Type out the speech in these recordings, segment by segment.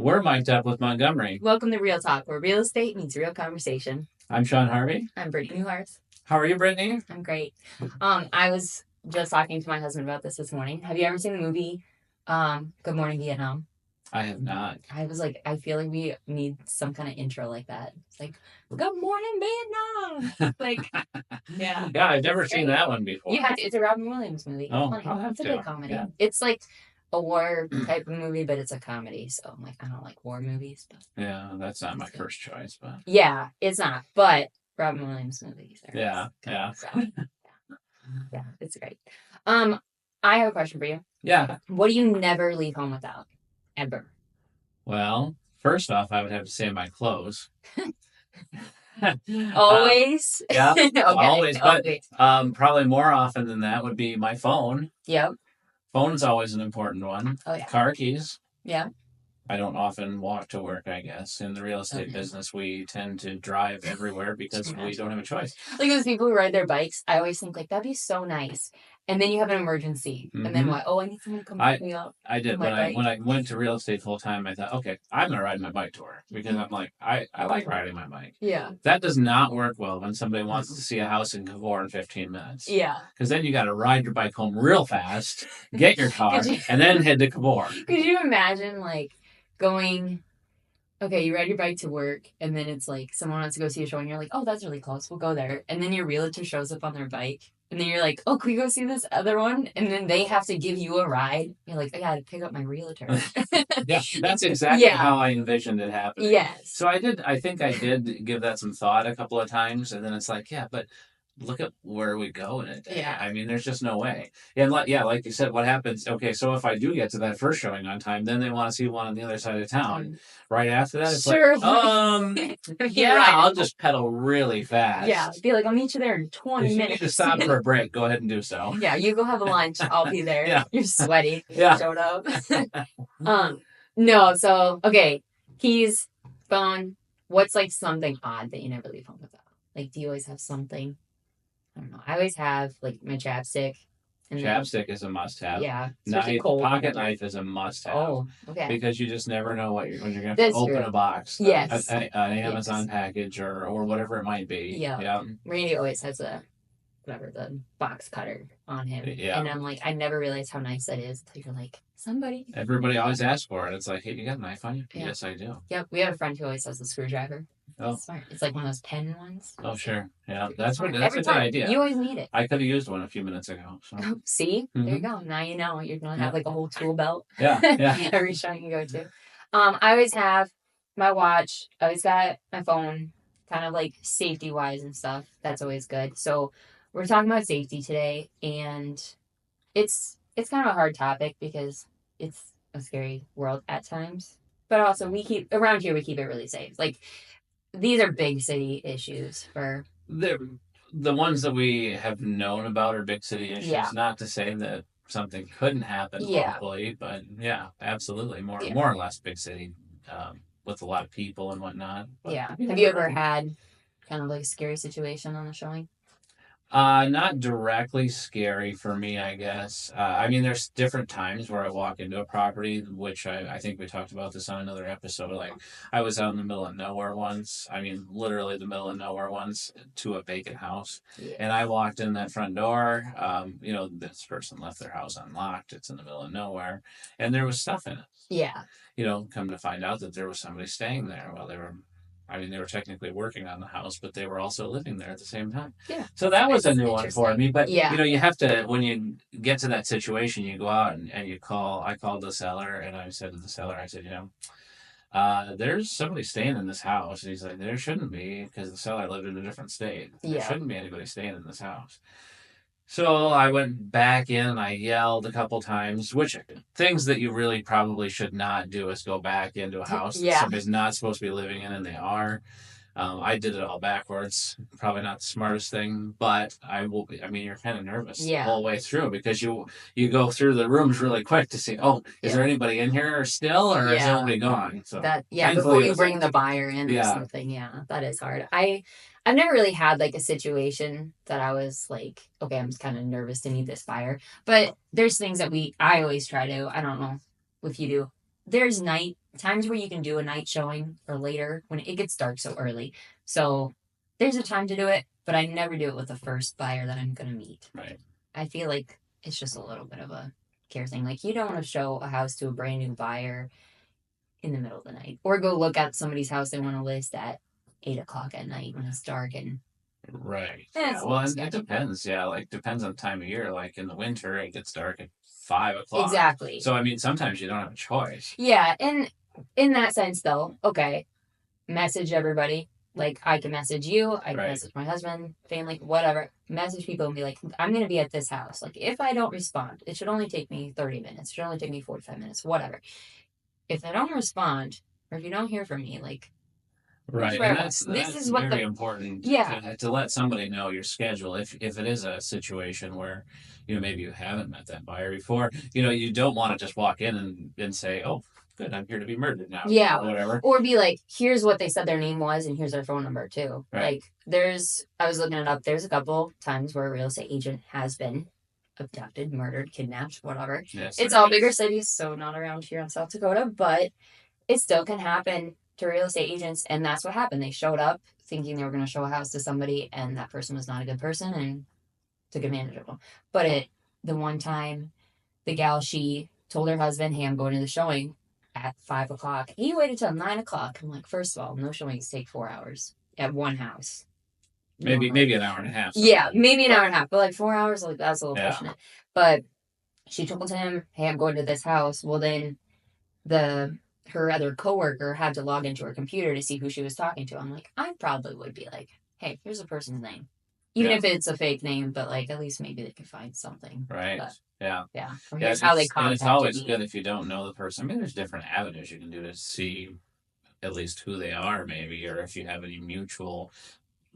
We're mic'd up with Montgomery. Welcome to Real Talk, where real estate meets real conversation. I'm Sean Harvey. I'm Brittany Newhart. How are you, Brittany? I'm great. I was just talking to my husband about this morning. Have you ever seen the movie Good Morning Vietnam? I have not. I was like, I feel like we need some kind of intro like that. It's like, Good Morning Vietnam. Like, yeah. Yeah, I've never seen that one before. Yeah, it's a Robin Williams movie. Oh, It's I'll have it's a to. good comedy. Yeah. It's like a war type of movie, but it's a comedy. So I'm like, I don't like war movies. But Yeah, that's not my first choice, but yeah, it's not. But Robin Williams movies are yeah. So, yeah, it's great. I have a question for you. Yeah. What do you never leave home without? Ever? Well, first off, I would have to say my clothes. Always? Yeah, Okay. always. But Okay. probably more often than that would be my phone. Yep. Phone's always an important one. Oh, yeah. Car keys. Yeah. I don't often walk to work, I guess. In the real estate business, we tend to drive everywhere because we don't have a choice. Like those people who ride their bikes, I always think, like, that'd be so nice. And then you have an emergency. Mm-hmm. And then what? Oh, I need someone to come pick me up. I did. When I went to real estate full time, I thought, okay, I'm going to ride my bike to work because I'm like, I like riding my bike. Yeah. That does not work well when somebody wants to see a house in Cavour in 15 minutes. Yeah. Because then you got to ride your bike home real fast, get your car, and then head to Cavour. Could you imagine, like, going, okay, you ride your bike to work, and then it's like someone wants to go see a show, and you're like, oh, that's really close, we'll go there. And then your realtor shows up on their bike, and then you're like, oh, can we go see this other one? And then they have to give you a ride. You're like, I gotta pick up my realtor. Yeah, that's exactly how I envisioned it happening. Yes. So I think I did give that some thought a couple of times, and then it's like, yeah, but look at where we go in a day. Yeah. I mean, there's just no way. And like you said, what happens? Okay, so if I do get to that first showing on time, then they want to see one on the other side of town. Right after that, it's like, yeah, I'll just pedal really fast. Yeah, be like, I'll meet you there in 20 minutes. You need to stop for a break. Go ahead and do so. Yeah, you go have a lunch. I'll be there. Yeah. You're sweaty. Yeah. Showed up. No, so, okay, keys, phone. What's, like, something odd that you never leave home without? Like, do you always have something? I don't know. I always have, like, my chapstick. And chapstick is a must-have. Yeah. Pocket knife is a must-have. Oh, okay. Because you just never know when you're going to have to open a box. Yes. An Amazon package or whatever it might be. Yeah. Randy always has the box cutter on him. Yeah. And I'm like, I never realized how nice that is until you're like, somebody. Everybody always asks for it. It's like, hey, you got a knife on you? Yeah. Yes, I do. Yep. We have a friend who always has the screwdriver. Oh. It's smart. It's like one of those pen ones. Oh, sure. Yeah. That's a good time. idea. You always need it. I could have used one a few minutes ago. So. See? Mm-hmm. There you go. Now you know. You're going to have like a whole tool belt. Yeah. Every show you can go to. I always have my watch. I always got my phone, kind of like safety-wise and stuff. That's always good. So we're talking about safety today, and it's kind of a hard topic because it's a scary world at times. But also, around here, we keep it really safe. Like, these are big city issues for... The ones that we have known about are big city issues. Yeah. Not to say that something couldn't happen locally, but yeah, absolutely. More or less big city with a lot of people and whatnot. But, yeah. Have you ever had kind of like a scary situation on a showing? Not directly scary for me, I guess. I mean, there's different times where I walk into a property, which I think we talked about this on another episode. Like, I was out in the middle of nowhere once. I mean, literally the middle of nowhere once to a vacant house. Yeah. And I walked in that front door. This person left their house unlocked. It's in the middle of nowhere. And there was stuff in it. Yeah. Come to find out that there was somebody staying there while they were technically working on the house, but they were also living there at the same time. Yeah. So that was a new one for me. But, you have to, when you get to that situation, you go out and you call. I called the seller and I said to the seller, I said, there's somebody staying in this house. And he's like, there shouldn't be, because the seller lived in a different state. There shouldn't be anybody staying in this house. So I went back in and I yelled a couple times, which things that you really probably should not do is go back into a house that somebody's not supposed to be living in, and they are. I did it all backwards. Probably not the smartest thing, but you're kind of nervous the whole way through because you go through the rooms really quick to see, is there anybody in here still, or is everybody gone? So before you bring the buyer in or something, that is hard. I've never really had like a situation that I was like, okay, I'm just kind of nervous to meet this buyer, but there's things that I always try to, I don't know if you do, there's night times where you can do a night showing or later when it gets dark so early. So there's a time to do it, but I never do it with the first buyer that I'm going to meet. Right. I feel like it's just a little bit of a care thing. Like, you don't want to show a house to a brand new buyer in the middle of the night or go look at somebody's house they want to list at 8 o'clock at night when it's dark and Right. yeah. Well, and it depends. Yeah, like depends on the time of year. Like in the winter, it gets dark at 5 o'clock. Exactly. So I mean, sometimes you don't have a choice. Yeah, and in that sense, though, okay, message everybody. Like, I can message you, I can message my husband, family, whatever. Message people and be like, I'm going to be at this house. Like, if I don't respond, it should only take me 30 minutes. It should only take me 45 minutes, whatever. If I don't respond, or if you don't hear from me, like, right, and this is what very important. Yeah, to let somebody know your schedule. If it is a situation where, maybe you haven't met that buyer before, you don't want to just walk in and say, oh, good, I'm here to be murdered now. Yeah, or whatever. Or be like, here's what they said their name was, and here's their phone number too. Right. Like, I was looking it up. There's a couple times where a real estate agent has been abducted, murdered, kidnapped, whatever. Yes, it's all bigger cities, so not around here in South Dakota, but it still can happen to real estate agents, and that's what happened. They showed up thinking they were going to show a house to somebody, and that person was not a good person and took advantage of them. But the one time, the gal, she told her husband, hey, I'm going to the showing at 5 o'clock. He waited till 9 o'clock. I'm like, first of all, no showings take 4 hours at one house. Maybe an hour and a half. Yeah, maybe an hour and a half, but like 4 hours, like that's a little pushing it. But she told him, hey, I'm going to this house. Well, then her other coworker had to log into her computer to see who she was talking to. I'm like, I probably would be like, hey, here's a person's name. Even if it's a fake name, but like at least maybe they could find something. Right. But, yeah. Or here's how they contacted and it's always me. good if you don't know the person. I mean, there's different avenues you can do to see at least who they are, maybe, or if you have any mutual,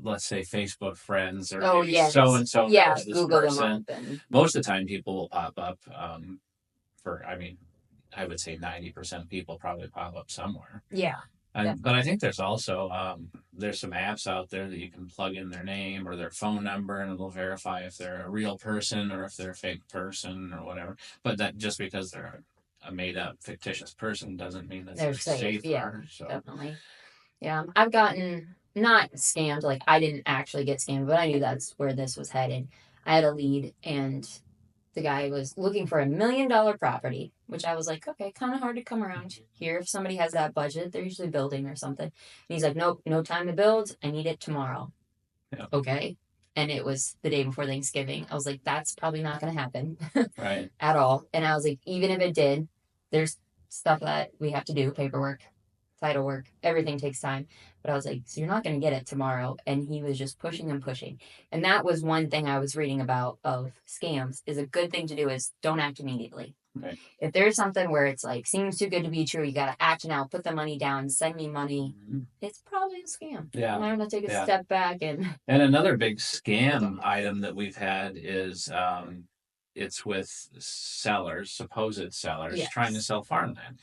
let's say, Facebook friends or so and so. Yeah, Google person. Them up. Most of the time, people will pop up. I would say 90% of people probably pop up somewhere. Yeah. But I think there's also there's some apps out there that you can plug in their name or their phone number, and it'll verify if they're a real person or if they're a fake person or whatever. But that just because they're a made up fictitious person doesn't mean that they're safe. Yeah, so. Definitely. Yeah, I've gotten not scammed. Like, I didn't actually get scammed, but I knew that's where this was headed. I had a lead, and the guy was looking for $1 million property, which I was like, okay, kind of hard to come around here. If somebody has that budget, they're usually building or something. And he's like, nope, no time to build. I need it tomorrow. Yeah. Okay. And it was the day before Thanksgiving. I was like, that's probably not going to happen. Right. At all. And I was like, even if it did, there's stuff that we have to do, paperwork, title work, everything takes time. But I was like, so you're not going to get it tomorrow. And he was just pushing and pushing. And that was one thing I was reading about of scams is a good thing to do is don't act immediately. Right. If there's something where it's like, seems too good to be true, you got to act now, put the money down, send me money. Mm-hmm. It's probably a scam. Yeah. I'm going to take a step back. And another big scam item that we've had is it's with sellers, supposed sellers, trying to sell farmland.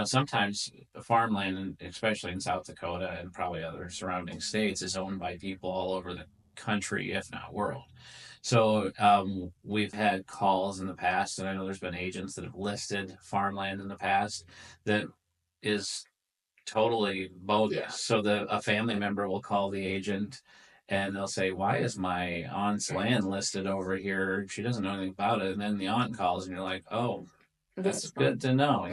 Sometimes farmland, especially in South Dakota and probably other surrounding states, is owned by people all over the country, if not world. So we've had calls in the past, and I know there's been agents that have listed farmland in the past that is totally bogus. Yeah. So a family member will call the agent and they'll say, why is my aunt's land listed over here? She doesn't know anything about it. And then the aunt calls and you're like, oh, that's good to know,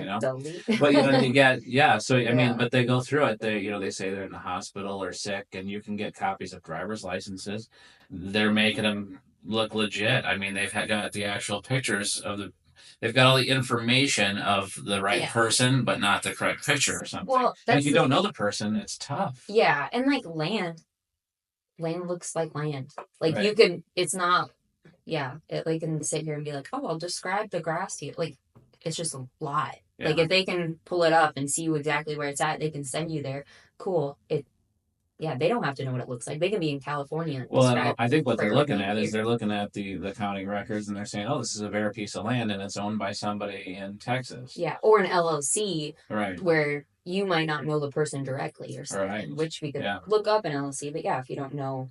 But you get, so I mean, but they go through it. They say they're in the hospital or sick, and you can get copies of driver's licenses. They're making them look legit. I mean, they've got the actual pictures they've got all the information of the right person, but not the correct picture or something. Well, and if you don't know the person, it's tough. Yeah, and like land looks like land. Like you can, it's not. Yeah, they can sit here and be like, oh, I'll describe the grass to you. Like, it's just a lot. Yeah. Like, if they can pull it up and see you exactly where it's at, they can send you there. Cool. They don't have to know what it looks like. They can be in California. Well, I think what they're looking at is they're looking at the county records and they're saying, oh, this is a bare piece of land and it's owned by somebody in Texas. Yeah, or an LLC. Right. Where you might not know the person directly or something, which we could look up an LLC. But yeah, if you don't know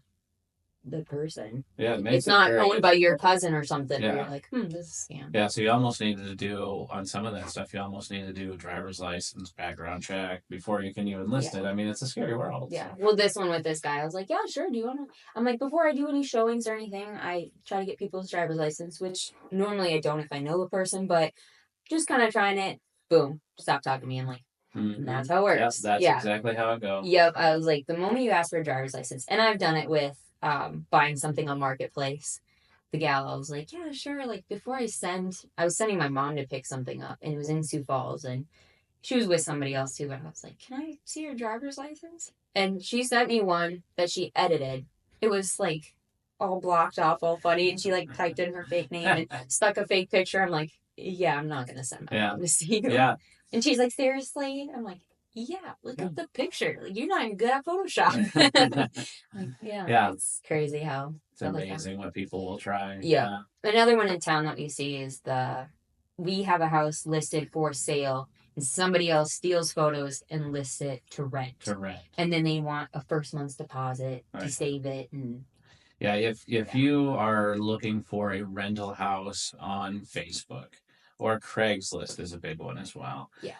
the person. Yeah, it makes it's not very owned by your cousin or something. Yeah. Where you're like, this is a scam. Yeah, so you almost need to do on some of that stuff. You almost need to do a driver's license, background check before you can even list it. I mean, it's a scary world. Yeah. Well, this one with this guy, I was like, yeah, sure. Do you want to? I'm like, before I do any showings or anything, I try to get people's driver's license, which normally I don't if I know the person, but just kind of trying it. Boom, stop talking to me. I'm like, and that's how it works. Yep, that's exactly how it goes. Yep. I was like, the moment you ask for a driver's license, and I've done it with buying something on Marketplace. The gal, I was like, yeah, sure. Like before I was sending my mom to pick something up, and it was in Sioux Falls, and she was with somebody else too. But I was like, can I see your driver's license? And she sent me one that she edited. It was like all blocked off, all funny, and she like typed in her fake name and stuck a fake picture. I'm like, yeah, I'm not gonna send my mom to see you. Yeah. And she's like, seriously? I'm like, yeah, look at the picture. Like, you're not even good at Photoshop. Like, yeah, it's crazy how it's amazing what people will try. Yeah. Another one in town that we see is we have a house listed for sale and somebody else steals photos and lists it to rent. And then they want a first month's deposit to save it. And yeah, if you are looking for a rental house on Facebook, or Craigslist is a big one as well. Yeah.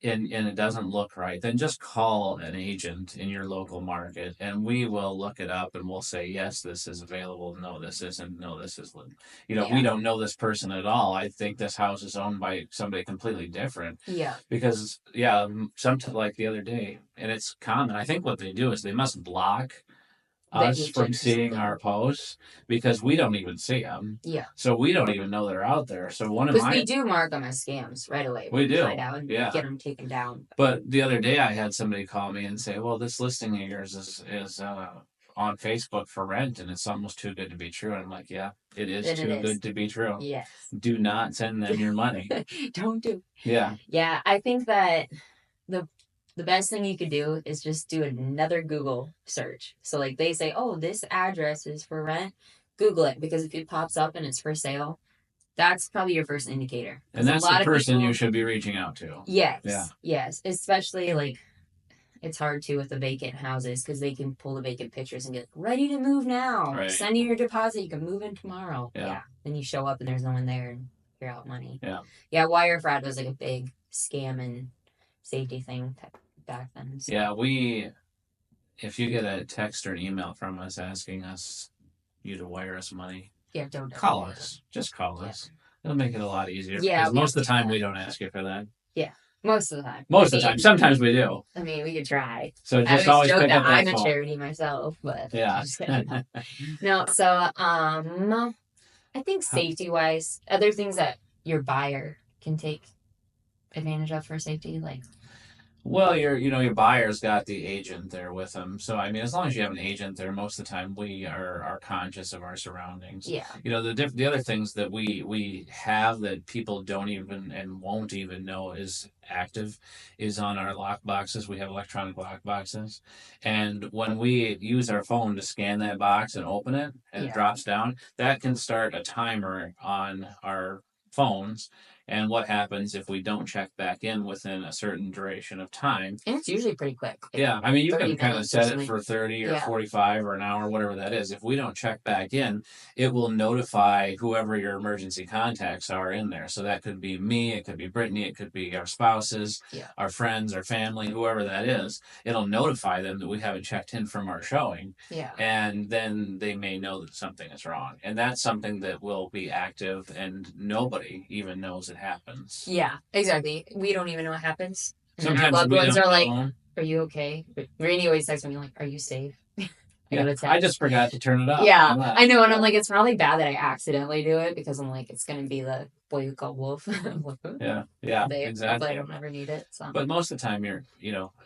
And it doesn't look right, then just call an agent in your local market and we will look it up and we'll say, yes, this is available. No, this isn't. No, this is, we don't know this person at all. I think this house is owned by somebody completely different. Yeah. Because, sometimes like the other day, and it's common, I think what they do is they must block us from seeing our posts because we don't even see them. Yeah. So we don't even know they're out there. So we do mark them as scams right away. We do. Find out and get them taken down. But the other day I had somebody call me and say, well, this listing of yours is on Facebook for rent and it's almost too good to be true. And I'm like, yeah, it is good to be true. Yes. Do not send them your money. Don't do. Yeah. Yeah. I think that the best thing you could do is just do another Google search. So like they say, oh, this address is for rent. Google it, because if it pops up and it's for sale, that's probably your first indicator. And that's the person you should be reaching out to. Yes. Yeah. Yes. Especially like it's hard too with the vacant houses because they can pull the vacant pictures and get ready to move now. Right. Send you your deposit. You can move in tomorrow. Yeah. Then you show up and there's no one there and you're out money. Yeah. Yeah. Wire fraud was like a big scam and safety thing back then. So. Yeah. If you get a text or an email from us asking you to wire us money, don't call us. Just call us. It'll make it a lot easier. Yeah. Because most of the time we don't ask you for that. Yeah. Most of the time. Most of the time. Sometimes we do. I mean, we could try. So just always pick up that I'm a charity myself, but yeah. No. So I think safety wise, other things that your buyer can take advantage of for safety, like. Well, your buyer's got the agent there with them. So, I mean, as long as you have an agent there, most of the time we are conscious of our surroundings. Yeah. The other things that we have that people don't even and won't even know is active is on our lock boxes. We have electronic lock boxes. And when we use our phone to scan that box and open it and it drops down, that can start a timer on our phones. And what happens if we don't check back in within a certain duration of time? And it's usually pretty quick. Yeah. I mean, you can kind of set it for 30 or 45 or an hour, whatever that is. If we don't check back in, it will notify whoever your emergency contacts are in there. So that could be me, it could be Brittany, it could be our spouses, our friends, our family, whoever that is. It'll notify them that we haven't checked in from our showing. Yeah. And then they may know that something is wrong. And that's something that will be active and nobody even knows it happens. Yeah, exactly. We don't even know what happens. And sometimes our loved ones are like, are you okay? But Rainey always texts me like, are you safe? I just forgot to turn it off. Yeah, I know. And I'm like, it's probably bad that I accidentally do it because I'm like, it's going to be the boy who called wolf. Yeah, exactly. I don't ever need it. So. But most of the time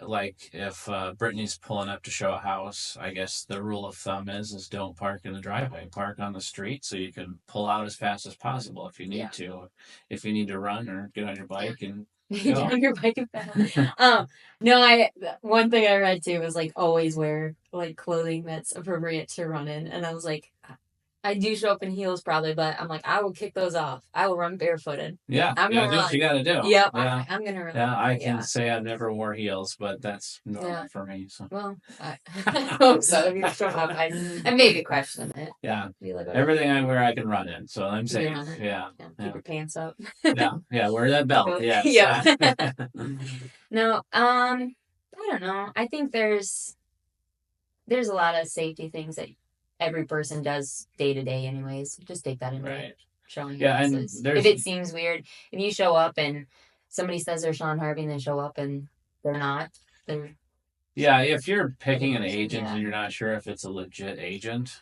like if Brittany's pulling up to show a house, I guess the rule of thumb is don't park in the driveway. Park on the street so you can pull out as fast as possible if you need to. If you need to run or get on your bike and get on your bike and pedal. No, one thing I read too was like always wear like clothing that's appropriate to run in, and I was like, I do show up in heels probably, but I'm like, I will kick those off. I will run barefooted. Yeah, I'm you gonna gotta do run. what you gotta do. Yep, Yeah, I'm gonna run. yeah. I can Yeah. say I've never wore heels, but that's normal Yeah. for me. So Well, I hope so. If you're showing up, I maybe question it. yeah, Be like, everything I wear I can run in, so I'm you safe. can run it. Yeah, Yeah, keep yeah, your pants up. yeah, yeah. Wear that belt. Yes. Yeah. No, I don't know. I think there's a lot of safety things that every person does day to day anyways. Just take that into Right. showing Yeah, and houses. there's If it seems weird, if you show up and somebody says they're Sean Harvey and they show up and they're not, they're yeah, if you're picking an person. agent and Yeah. you're not sure if it's a legit agent,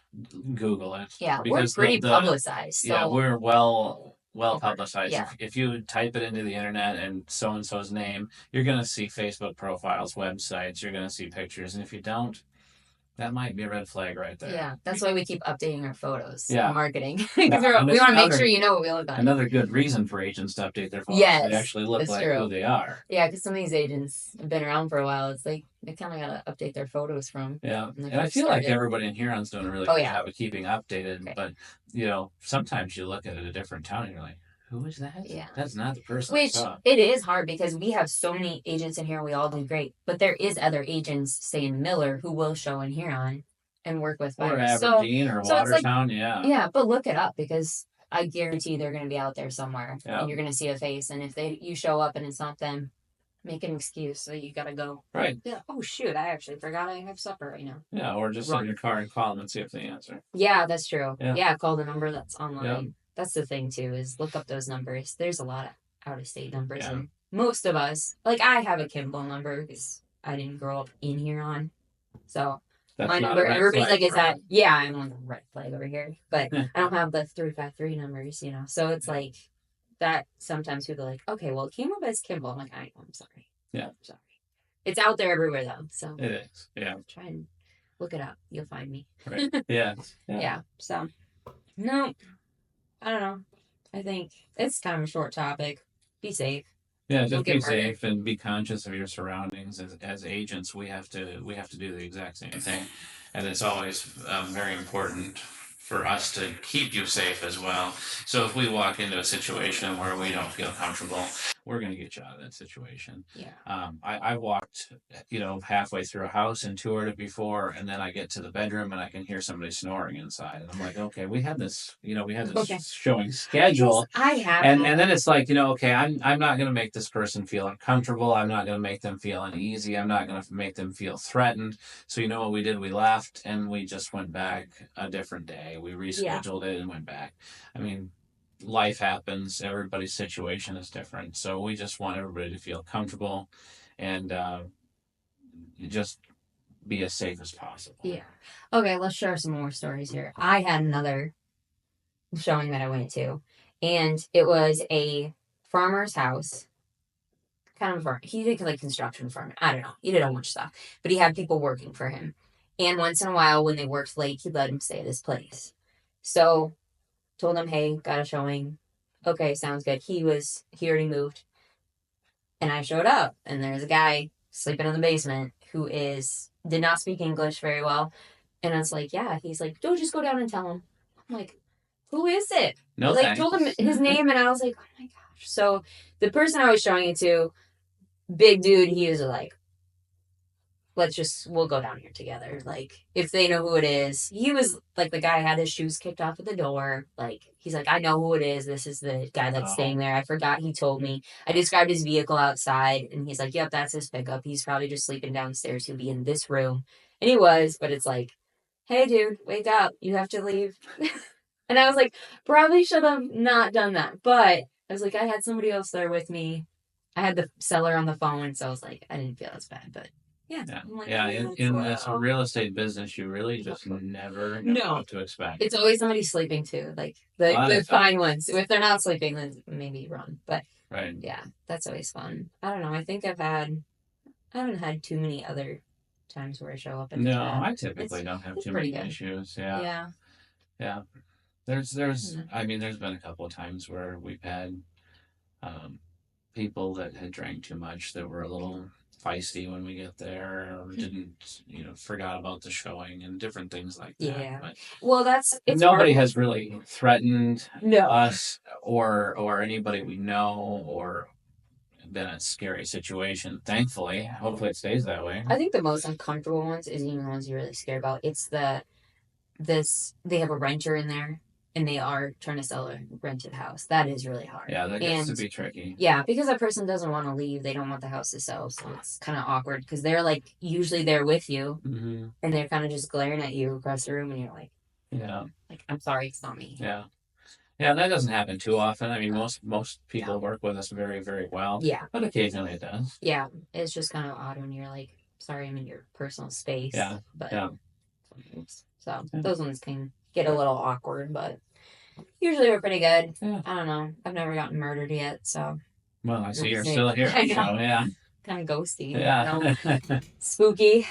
Google it. Yeah, we're Because pretty publicized. yeah, So we're well publicized. yeah. If you type it into the internet and so and so's name, you're gonna see Facebook profiles, websites, you're gonna see pictures, and if you don't, that might be a red flag right there. Yeah, that's why we keep updating our photos. Yeah. And marketing Yeah, because and we it's want to make another sure you know what we look like. another good reason for agents to update their photos. Yes, They actually look that's like true. who they are. Yeah, because some of these agents have been around for a while. It's like they kind of gotta update their photos from. Yeah, when they and I first feel like started. everybody in Huron's doing a really Oh, good yeah. job of keeping updated. Okay. But you know, sometimes you look at a different town and you're like, "Who is that? Yeah. That's not the person I Which saw." it is hard because we have so many agents in here. We all do great, but there is other agents, say in Miller, who will show in Huron and work with Or buyers. Aberdeen or so it's like, Watertown, yeah. yeah, but look it up because I guarantee they're going to be out there somewhere, Yeah. and you're going to see a face. And if you show up and it's not them, make an excuse so you got to go. Right. Yeah. Oh shoot! I actually forgot I have supper right now. Yeah, or just sit in your car and call them and see if they answer. Yeah, that's true. Yeah. Yeah, call the number that's online. Yeah. That's the thing too, is look up those numbers. There's a lot of out of state numbers, Yeah. and most of us, like I have a Kimball number because I didn't grow up in Huron, so That's my not number. a red Everybody's flag like, "Is for that?" us. Yeah, I'm on the red flag over here, but I don't have the 353 numbers, you know. So it's like that. Sometimes people are like, "Okay, well, it came up as Kimball." I'm like, I'm sorry. Yeah. I'm sorry. It's out there everywhere though, so It is. Yeah. try and look it up. You'll find me. Right. Yeah. Yeah. So, no, I don't know. I think it's kind of a short topic. Be safe. Yeah, Don't just get be murdered. safe and be conscious of your surroundings. As agents, we have to do the exact same thing, and it's always very important for us to keep you safe as well. So if we walk into a situation where we don't feel comfortable, we're going to get you out of that situation. Yeah. I walked, halfway through a house and toured it before, and then I get to the bedroom and I can hear somebody snoring inside, and I'm like, okay, we had this Okay. showing schedule. I have. And then it's like, okay, I'm not going to make this person feel uncomfortable. I'm not going to make them feel uneasy. I'm not going to make them feel threatened. So you know what we did? We left and we just went back a different day. We rescheduled it and went back. I mean, life happens. Everybody's situation is different. So we just want everybody to feel comfortable and just be as safe as possible. Yeah. Okay, let's share some more stories here. I had another showing that I went to, and it was a farmer's house. Kind of a farm. He did like construction farming. I don't know. He did a bunch of stuff, but he had people working for him. And once in a while, when they worked late, he let him stay at his place. So, told him, "Hey, got a showing. Okay, sounds good." He already moved, and I showed up, and there's a guy sleeping in the basement who did not speak English very well, and I was like, "Yeah." He's like, "Don't just go down and tell him." I'm like, "Who is it?" No, I told him his name, and I was like, "Oh my gosh!" So the person I was showing it to, big dude, he was like, we'll go down here together. Like, if they know who it is. He was like, the guy had his shoes kicked off at the door. Like, he's like, "I know who it is. This is the guy that's staying there. I forgot he told me." I described his vehicle outside, and he's like, "Yep, that's his pickup. He's probably just sleeping downstairs. He'll be in this room." And he was, but it's like, "Hey, dude, wake up. You have to leave." And I was like, probably should have not done that. But I was like, I had somebody else there with me. I had the seller on the phone, so I was like, I didn't feel as bad. But yeah. Like, in this real estate business, you really just never know what to expect. It's always somebody sleeping too, like the fine ones. If they're not sleeping, then maybe run. But right, yeah, that's always fun. I don't know. I think I haven't had too many other times where I show up and I typically don't have too many issues. Yeah. There's there's been a couple of times where we've had people that had drank too much that were a little feisty when we get there, or didn't, forgot about the showing and different things like that. Yeah. But well, nobody has really threatened no. us or anybody we know or been a scary situation. Thankfully, hopefully it stays that way. I think the most uncomfortable ones is even the ones you're really scared about. It's they have a renter in there and they are trying to sell a rented house. That is really hard. Yeah, that gets to be tricky. Yeah, because that person doesn't want to leave. They don't want the house to sell, so it's kind of awkward because they're like usually there with you, and they're kind of just glaring at you across the room, and you're like, yeah, like I'm sorry, it's not me. Yeah. Yeah, that doesn't happen too often. I mean, most people work with us very, very well. Yeah. But occasionally it does. Yeah, it's just kind of odd when you're like, sorry, I'm in your personal space. Yeah. But yeah. So those ones can get a little awkward, but usually we're pretty good. Yeah. I don't know. I've never gotten murdered yet, so. Well, I see you're still here. I know. So, yeah. Kind of ghosty. Yeah. Spooky.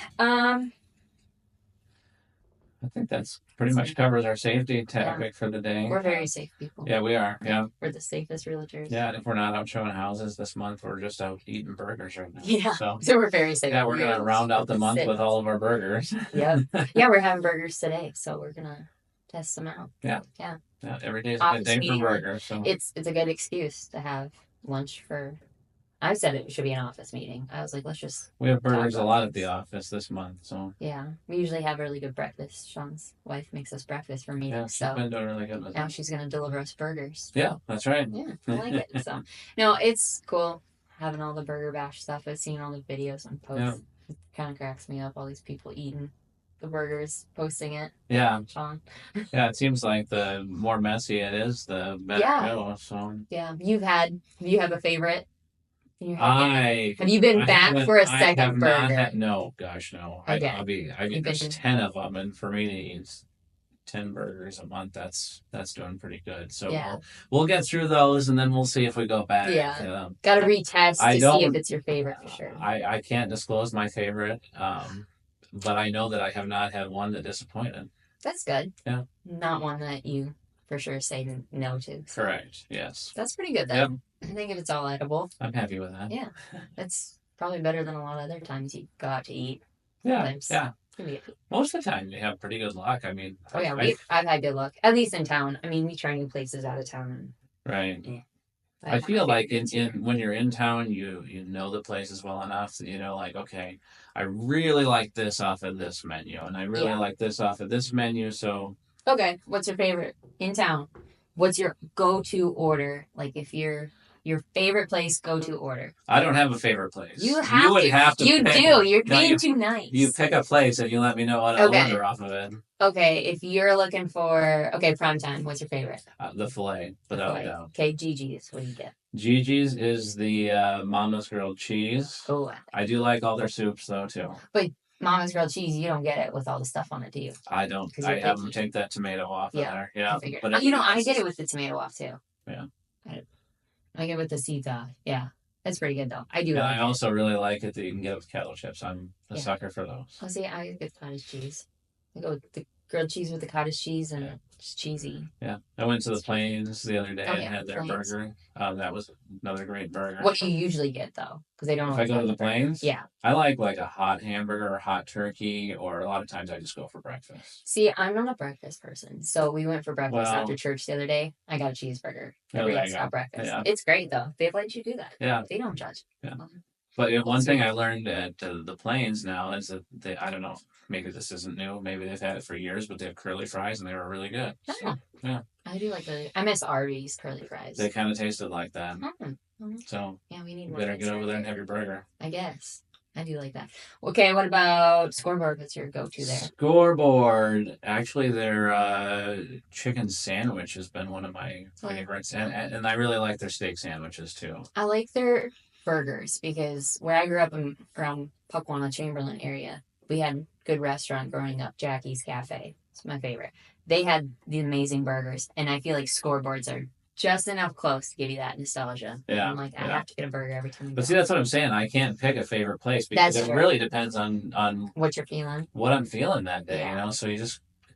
I think that's pretty much covers our safety topic for the day. We're very safe people. Yeah, we are. Yeah. We're the safest realtors. Yeah, and if we're not out showing houses this month, we're just out eating burgers right now. Yeah. So we're very safe. Yeah, we're going to round out the month with all of our burgers. Yep. Yeah, we're having burgers today, so we're going to test them out. Yeah. Yeah. Yeah, every day is a good day for burgers. So. It's a good excuse to have lunch for... I said it should be an office meeting. I was like, let's just... We have burgers a lot at the office this month, so... Yeah. We usually have really good breakfast. Sean's wife makes us breakfast for meetings, yeah, she's been doing really good with now she's going to deliver us burgers. Yeah, that's right. Yeah, I like it. So, no, it's cool having all the Burger Bash stuff. I've seen all the videos and posts. Yeah. It kind of cracks me up, all these people eating the burgers, posting it. Yeah. Sean. Yeah, it seems like the more messy it is, the better it goes. So. Yeah. Do you have a favorite? Have you been back for a second burger? No, gosh, no. I get there's 10 of them, and for me to eat 10 burgers a month, that's doing pretty good. So we'll get through those, and then we'll see if we go back. Yeah, got to retest to see if it's your favorite for sure. I can't disclose my favorite, but I know that I have not had one that disappointed. That's good. Yeah, not one that you for sure say no to. So. Correct. Yes. That's pretty good then. Yep. I think if it's all edible. I'm happy with that. Yeah. That's probably better than a lot of other times you go out to eat. Yeah. Sometimes. Yeah. Most of the time you have pretty good luck. I mean. Oh yeah, I've had good luck. At least in town. I mean, we try new places out of town. Right. Yeah. I feel like when you're in town, you know the places well enough that you know, like, okay, I really like this off of this menu, and I really like this off of this menu, so. Okay, what's your favorite in town? What's your go-to order? Like, if your favorite place go-to order. I don't have a favorite place. You would have to. You do. You're being too nice. You pick a place and you let me know what I'll order off of it. Okay, if you're looking for prime time, what's your favorite? The filet, without a doubt. Okay, Gigi's. What do you get? Gigi's is the Mama's grilled cheese. Oh, I do like all their soups though too. But Mama's grilled cheese, you don't get it with all the stuff on it, do you? I don't. I have them take that tomato off of there. Yeah, but I get it with the tomato off too. Yeah. I get it with the seeds off. Yeah. That's pretty good though. I do. Yeah, I also really like it that you can get it with kettle chips. I'm a sucker for those. Oh, see, I get cottage cheese. I go with the grilled cheese with the cottage cheese and it's cheesy. Yeah. I went to the Plains the other day and had their burger. That was another great burger. What do you usually get though? Because they don't. If I go to the Plains, yeah, I like a hot hamburger or hot turkey, or a lot of times I just go for breakfast. See, I'm not a breakfast person, so we went for breakfast after church the other day. I got a cheeseburger. Everybody got breakfast. Yeah. It's great though. They've let you do that. Yeah, they don't judge. Yeah. But one thing I learned at the Plains now is that I don't know, maybe this isn't new, maybe they've had it for years, but they have curly fries and they were really good. Oh. So, yeah. I do I miss Arby's curly fries. They kind of tasted like that. Mm-hmm. So yeah, we need more. Better get over there and have your burger. I guess. I do like that. Okay, what about Scoreboard? What's your go-to there? Scoreboard. Actually, their chicken sandwich has been one of my favorites. And I really like their steak sandwiches too. I like their burgers because where I grew up around Puckwana, Chamberlain area, we had good restaurant growing up, Jackie's Cafe. It's my favorite. They had the amazing burgers, and I feel like Scoreboards are just enough close to give you that nostalgia. Yeah. I'm like, I have to get a burger every time. But see, that's what I'm saying. I can't pick a favorite place because it really depends on what you're feeling, what I'm feeling that day. You know, so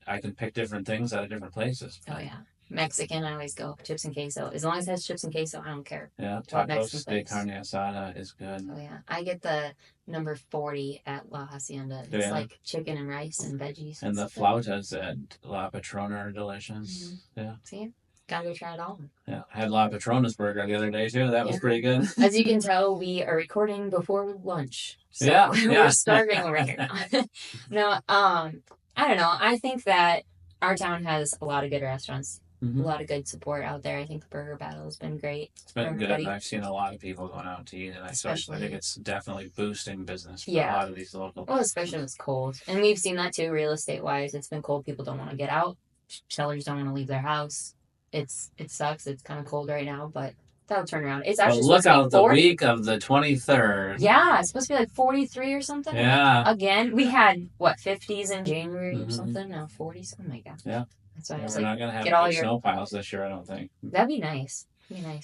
I can pick different things out of different places. Oh yeah. Mexican, I always go chips and queso. As long as it has chips and queso, I don't care. Yeah, What taco Mexican steak place. carne asada is good. Oh yeah, I get the number 40 at La Hacienda. It's Yeah. like chicken and rice and veggies. And the flautas at La Patrona are delicious. Yeah. See, gotta go try it all. Yeah, I had La Patrona's burger the other day too. That was pretty good. As you can tell, we are recording before lunch, so Yeah. we're starving right now. No, I don't know. I think that our town has a lot of good restaurants. A lot of good support out there. I think the burger battle has been great. It's been good. I've seen a lot of people going out to eat, and I think it's definitely boosting business for a lot of these local. Well, especially when it's cold, and we've seen that too, real estate wise. It's been cold. People don't want to get out. Sellers don't want to leave their house. It sucks. It's kind of cold right now, but that'll turn around. It's actually look out the week of the 23rd. Yeah, it's supposed to be like 43 or something. Yeah. Again, we had what 50s in January or something. Now 40s. Oh my god. Yeah. That's why we're not gonna have all snow piles this year, I don't think. That'd be nice.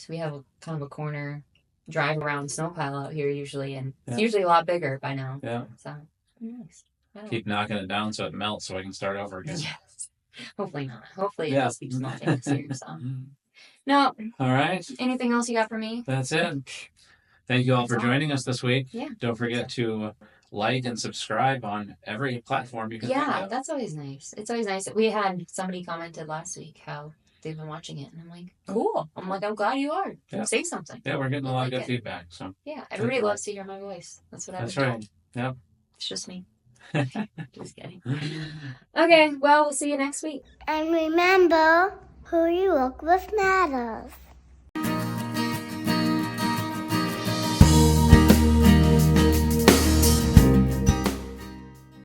We have kind of a corner drive around snow pile out here usually, and it's usually a lot bigger by now. Yeah. So nice. Keep knocking it down so it melts so we can start over again. Yes. Hopefully not. Hopefully it just keeps melting this year. So. No. All right. Anything else you got for me? That's it. Thank you all for joining us this week. Yeah. Don't forget to like and subscribe on every platform you can think of. That's always nice. It's always nice. We had somebody commented last week how they've been watching it, and I'm like, cool. I'm glad you are. Say something. Yeah, we're getting a lot of good feedback. So yeah, everybody loves to hear my voice. That's what I've been told. Yep. It's just me. Just kidding. Okay, well, we'll see you next week. And remember, who you work with matters.